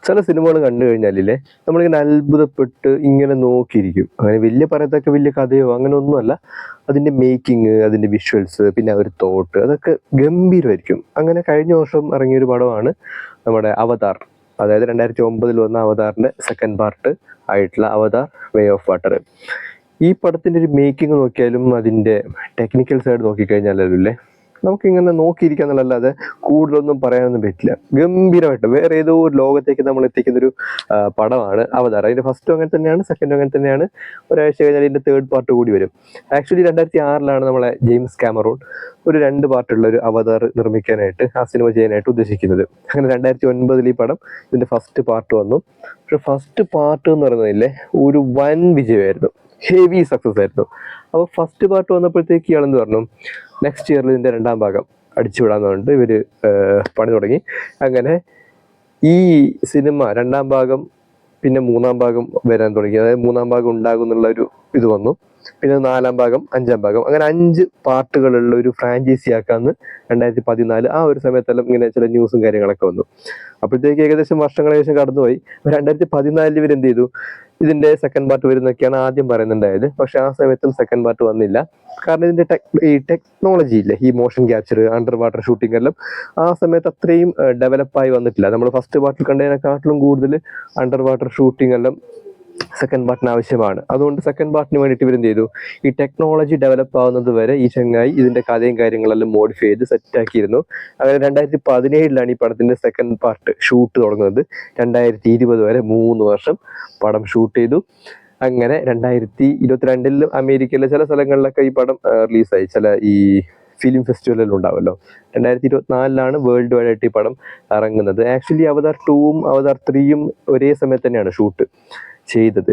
ചില സിനിമകൾ കണ്ടു കഴിഞ്ഞാലില്ലേ നമ്മളിങ്ങനെ അത്ഭുതപ്പെട്ട് ഇങ്ങനെ നോക്കിയിരിക്കും. അങ്ങനെ വലിയ പറയത്തക്ക വലിയ കഥയോ അങ്ങനെ ഒന്നുമല്ല. അതിൻ്റെ മേക്കിങ്, അതിൻ്റെ വിഷ്വൽസ്, പിന്നെ ആ ഒരു തോട്ട് അതൊക്കെ ഗംഭീരമായിരിക്കും. അങ്ങനെ കഴിഞ്ഞ വർഷം ഇറങ്ങിയൊരു പടമാണ് നമ്മുടെ അവതാർ. അതായത് 2009 വന്ന അവതാറിൻ്റെ സെക്കൻഡ് പാർട്ട് ആയിട്ടുള്ള അവതാർ വേ ഓഫ് വാട്ടർ. ഈ പടത്തിൻ്റെ ഒരു മേക്കിംഗ് നോക്കിയാലും അതിൻ്റെ ടെക്നിക്കൽ സൈഡ് നോക്കിക്കഴിഞ്ഞാലും അല്ലേ നമുക്കിങ്ങനെ നോക്കിയിരിക്കുക എന്നുള്ളതല്ലാതെ കൂടുതലൊന്നും പറയാനൊന്നും പറ്റില്ല. ഗംഭീരമായിട്ട് വേറെ ഏതോ ഒരു ലോകത്തേക്ക് നമ്മൾ എത്തിക്കുന്നൊരു പടമാണ് അവതാർ. അതിൻ്റെ ഫസ്റ്റും അങ്ങനെ തന്നെയാണ്, സെക്കൻഡും അങ്ങനെ തന്നെയാണ്. ഒരാഴ്ച കഴിഞ്ഞാൽ അതിൻ്റെ തേർഡ് പാർട്ട് കൂടി വരും. ആക്ച്വലി 2006 നമ്മളെ ജെയിംസ് കാമറൂൺ ഒരു 2 പാർട്ടുള്ള ഒരു അവതാർ നിർമ്മിക്കാനായിട്ട്, ആ സിനിമ ചെയ്യാനായിട്ട് ഉദ്ദേശിക്കുന്നത്. അങ്ങനെ 2009 ഈ പടം ഇതിൻ്റെ ഫസ്റ്റ് പാർട്ട് വന്നു. പക്ഷെ ഫസ്റ്റ് പാർട്ട് എന്ന് പറയുന്നതില്ലേ ഒരു വൻ വിജയമായിരുന്നു, ഹെവി സക്സസ് ആയിരുന്നു. അപ്പോൾ ഫസ്റ്റ് പാർട്ട് വന്നപ്പോഴത്തേക്ക് ഇയാളെന്ന് പറഞ്ഞു നെക്സ്റ്റ് ഇയറിൽ ഇതിൻ്റെ 2ാം ഭാഗം അടിച്ചുവിടാന്ന് പറഞ്ഞിട്ട് ഇവർ പണി തുടങ്ങി. അങ്ങനെ ഈ സിനിമ 2ാം ഭാഗം പിന്നെ 3ാം ഭാഗം വരാൻ തുടങ്ങി. അതായത് 3ാം ഭാഗം ഉണ്ടാകും എന്നുള്ള ഒരു ഇത് വന്നു. പിന്നെ 4ാം ഭാഗം, 5ാം ഭാഗം, അങ്ങനെ 5 പാർട്ടുകളുള്ള ഒരു ഫ്രാഞ്ചൈസി ആക്കാന്ന് 2014 ആ ഒരു സമയത്തെല്ലാം ഇങ്ങനെ ചില ന്യൂസും കാര്യങ്ങളൊക്കെ വന്നു. അപ്പോഴത്തേക്ക് ഏകദേശം വർഷങ്ങൾ കടന്നുപോയി. 2014 ഇവർ എന്ത് ചെയ്തു, ഇതിന്റെ സെക്കൻഡ് പാർട്ട് വരുന്നൊക്കെയാണ് ആദ്യം പറയുന്നുണ്ടായത്. പക്ഷെ ആ സമയത്തും സെക്കൻഡ് പാർട്ട് വന്നില്ല. കാരണം ഇതിന്റെ ഈ ടെക്നോളജി ഇല്ലേ, ഈ motion capture, under water shooting എല്ലാം ആ സമയത്ത് അത്രയും ഡെവലപ്പായി വന്നിട്ടില്ല. നമ്മൾ ഫസ്റ്റ് പാർട്ടിൽ കണ്ടതിനെക്കാട്ടിലും കൂടുതൽ അണ്ടർ വാട്ടർ ഷൂട്ടിംഗ് എല്ലാം സെക്കൻഡ് പാർട്ടിന് ആവശ്യമാണ്. അതുകൊണ്ട് സെക്കൻഡ് പാർട്ടിന് വേണ്ടിയിട്ട് ഇവരെന്ത് ചെയ്തു, ഈ ടെക്നോളജി ഡെവലപ്പ് ആവുന്നത് വരെ ഈ ചങ്ങായി ഇതിന്റെ കഥയും കാര്യങ്ങളെല്ലാം മോഡിഫൈ ചെയ്ത് സെറ്റാക്കിയിരുന്നു. അങ്ങനെ 2017 ഈ പടത്തിന്റെ സെക്കൻഡ് പാർട്ട് ഷൂട്ട് തുടങ്ങുന്നത്. 2020 വരെ 3 വർഷം പടം ഷൂട്ട് ചെയ്തു. അങ്ങനെ 2022 അമേരിക്കയിലെ ചില സ്ഥലങ്ങളിലൊക്കെ ഈ പടം റിലീസായി. ചില ഈ ഫിലിം ഫെസ്റ്റിവലെല്ലാം ഉണ്ടാവുമല്ലോ. 2024 വേൾഡ് വൈഡ് ആയിട്ട് ഈ പടം ഇറങ്ങുന്നത്. ആക്ച്വലി അവതാർ 2ഉം അവതാർ 3യും ഒരേ സമയത്ത് തന്നെയാണ് ഷൂട്ട് ചെയ്തത്.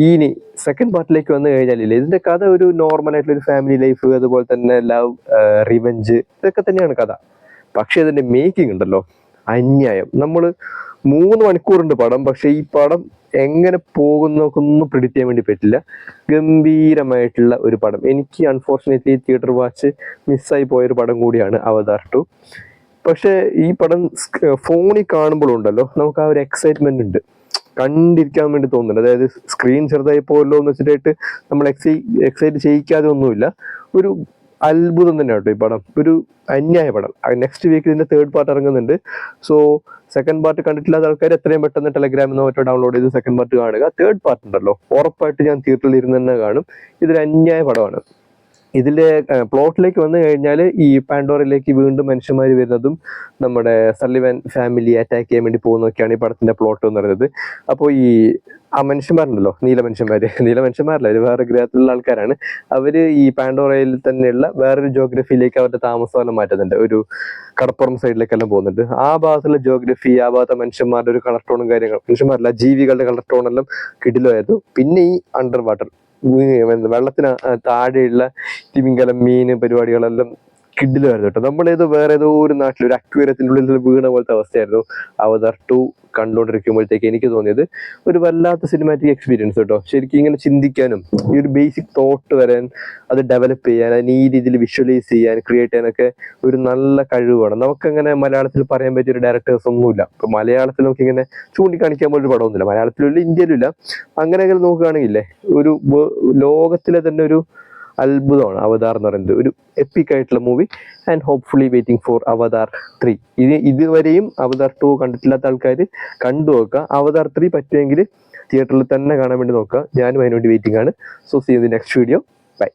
ഇനി സെക്കൻഡ് പാർട്ടിലേക്ക് വന്നു കഴിഞ്ഞാലില്ലേ ഇതിന്റെ കഥ ഒരു നോർമൽ ആയിട്ടുള്ള ഒരു ഫാമിലി ലൈഫ്, അതുപോലെ തന്നെ ലവ്, റിവെഞ്ച്, ഇതൊക്കെ തന്നെയാണ് കഥ. പക്ഷെ ഇതിന്റെ മേക്കിംഗ് ഉണ്ടല്ലോ അന്യായം. നമ്മൾ 3 മണിക്കൂറുണ്ട് പടം, പക്ഷെ ഈ പടം എങ്ങനെ പോകുന്നൊന്നും പ്രിഡിക്റ്റ് ചെയ്യാൻ വേണ്ടി പറ്റില്ല. ഗംഭീരമായിട്ടുള്ള ഒരു പടം. എനിക്ക് അൺഫോർച്ചുനേറ്റ്ലി തിയേറ്റർ വാച്ച് മിസ്സായി പോയൊരു പടം കൂടിയാണ് അവതാർ 2. പക്ഷെ ഈ പടം ഫോണിൽ കാണുമ്പോഴുണ്ടല്ലോ നമുക്ക് ആ ഒരു എക്സൈറ്റ്മെന്റ് ഉണ്ട്, കണ്ടിരിക്കാൻ വേണ്ടി തോന്നുന്നുണ്ട്. അതായത് സ്ക്രീൻ ചെറുതായി പോയല്ലോ എന്ന് വെച്ചിട്ടായിട്ട് നമ്മൾ എക്സൈറ്റ് ചെയ്യിക്കാതെ ഒന്നുമില്ല. ഒരു അത്ഭുതം തന്നെ കേട്ടോ ഈ പടം, ഒരു അന്യായ പടം. നെക്സ്റ്റ് വീക്ക് ഇതിന്റെ തേർഡ് പാർട്ട് ഇറങ്ങുന്നുണ്ട്. സോ സെക്കൻഡ് പാർട്ട് കണ്ടിട്ടില്ലാത്ത ആൾക്കാർ എത്രയും പെട്ടെന്ന് ടെലഗ്രാമിൽ മറ്റോ ഡൗൺലോഡ് ചെയ്ത് സെക്കൻഡ് പാർട്ട് കാണുക. തേർഡ് പാർട്ട് ഉണ്ടല്ലോ ഉറപ്പായിട്ട് ഞാൻ തിയേറ്ററിൽ ഇരുന്ന് തന്നെ കാണും. ഇതൊരു അന്യായ പടമാണ്. ഇതിലെ പ്ലോട്ടിലേക്ക് വന്നു കഴിഞ്ഞാൽ ഈ പാൻഡോറയിലേക്ക് വീണ്ടും മനുഷ്യന്മാർ വരുന്നതും നമ്മുടെ സള്ളിവൻ ഫാമിലി അറ്റാക്ക് ചെയ്യാൻ വേണ്ടി പോകുന്നതൊക്കെയാണ് ഈ പടത്തിന്റെ പ്ലോട്ട് എന്ന് പറയുന്നത്. അപ്പോൾ ഈ ആ മനുഷ്യന്മാരുണ്ടല്ലോ, നീല മനുഷ്യന്മാരല്ല, അവർ വേറെ ഗ്രഹത്തിലുള്ള ആൾക്കാരാണ്. അവര് ഈ പാൻഡോറയിൽ തന്നെയുള്ള വേറൊരു ജോഗ്രഫിയിലേക്ക് അവരുടെ താമസമെല്ലാം മാറ്റുന്നുണ്ട്. ഒരു കടപ്പുറം സൈഡിലേക്കെല്ലാം പോകുന്നുണ്ട്. ആ ഭാഗത്തുള്ള ജോഗ്രഫി, ആ ഭാഗത്തെ മനുഷ്യന്മാരുടെ ഒരു കളർ ടോണും കാര്യങ്ങളും, മനുഷ്യന്മാരല്ല ജീവികളുടെ കളർ ടോണെല്ലാം കിടിലമായിരുന്നു. പിന്നെ ഈ അണ്ടർ വാട്ടർ വെള്ളത്തിന് താഴെയുള്ള തിമിംഗലം, മീന് പരിപാടികളെല്ലാം കിഡിലുമായിരുന്നു കേട്ടോ. നമ്മളേതോ വേറെ ഏതോ ഒരു നാട്ടിൽ ഒരു അക്വേറിയത്തിൻ്റെ ഉള്ളിൽ വീണ പോലത്തെ അവസ്ഥയായിരുന്നു അവതാർ 2 കണ്ടുകൊണ്ടിരിക്കുമ്പോഴത്തേക്ക് എനിക്ക് തോന്നിയത്. ഒരു വല്ലാത്ത സിനിമാറ്റിക് എക്സ്പീരിയൻസ് കേട്ടോ. ശരിക്കും ഇങ്ങനെ ചിന്തിക്കാനും ഈ ഒരു ബേസിക് തോട്ട് വരാൻ, അത് ഡെവലപ്പ് ചെയ്യാൻ, അതിന് ഈ രീതിയിൽ വിഷ്വലൈസ് ചെയ്യാൻ, ക്രിയേറ്റ് ചെയ്യാനൊക്കെ ഒരു നല്ല കഴിവ് വേണം. നമുക്കങ്ങനെ മലയാളത്തിൽ പറയാൻ പറ്റിയ ഒരു ഡയറക്ടേഴ്സ് ഒന്നുമില്ല. ഇപ്പൊ മലയാളത്തിൽ നമുക്ക് ഇങ്ങനെ ചൂണ്ടിക്കാണിക്കാൻ പോലൊരു പടമൊന്നുമില്ല, മലയാളത്തിലുള്ള ഇന്ത്യയിലും ഇല്ല. അങ്ങനെയൊക്കെ നോക്കുകയാണെങ്കിലേ ഒരു ലോകത്തിലെ തന്നെ ഒരു അത്ഭുതമാണ് അവതാർ എന്ന് പറയുന്നത്. ഒരു എപ്പിക് ആയിട്ടുള്ള movie. And hopefully waiting for Avatar 3. ഇതുവരെയും അവതാർ 2 കണ്ടിട്ടില്ലാത്ത ആൾക്കാർ കണ്ടു നോക്കുക. അവതാർ 3 പറ്റുമെങ്കിൽ തിയേറ്ററിൽ തന്നെ കാണാൻ വേണ്ടി നോക്കുക. ഞാനും അതിനുവേണ്ടി വെയിറ്റിംഗ് ആണ്. So see you in the next video. By.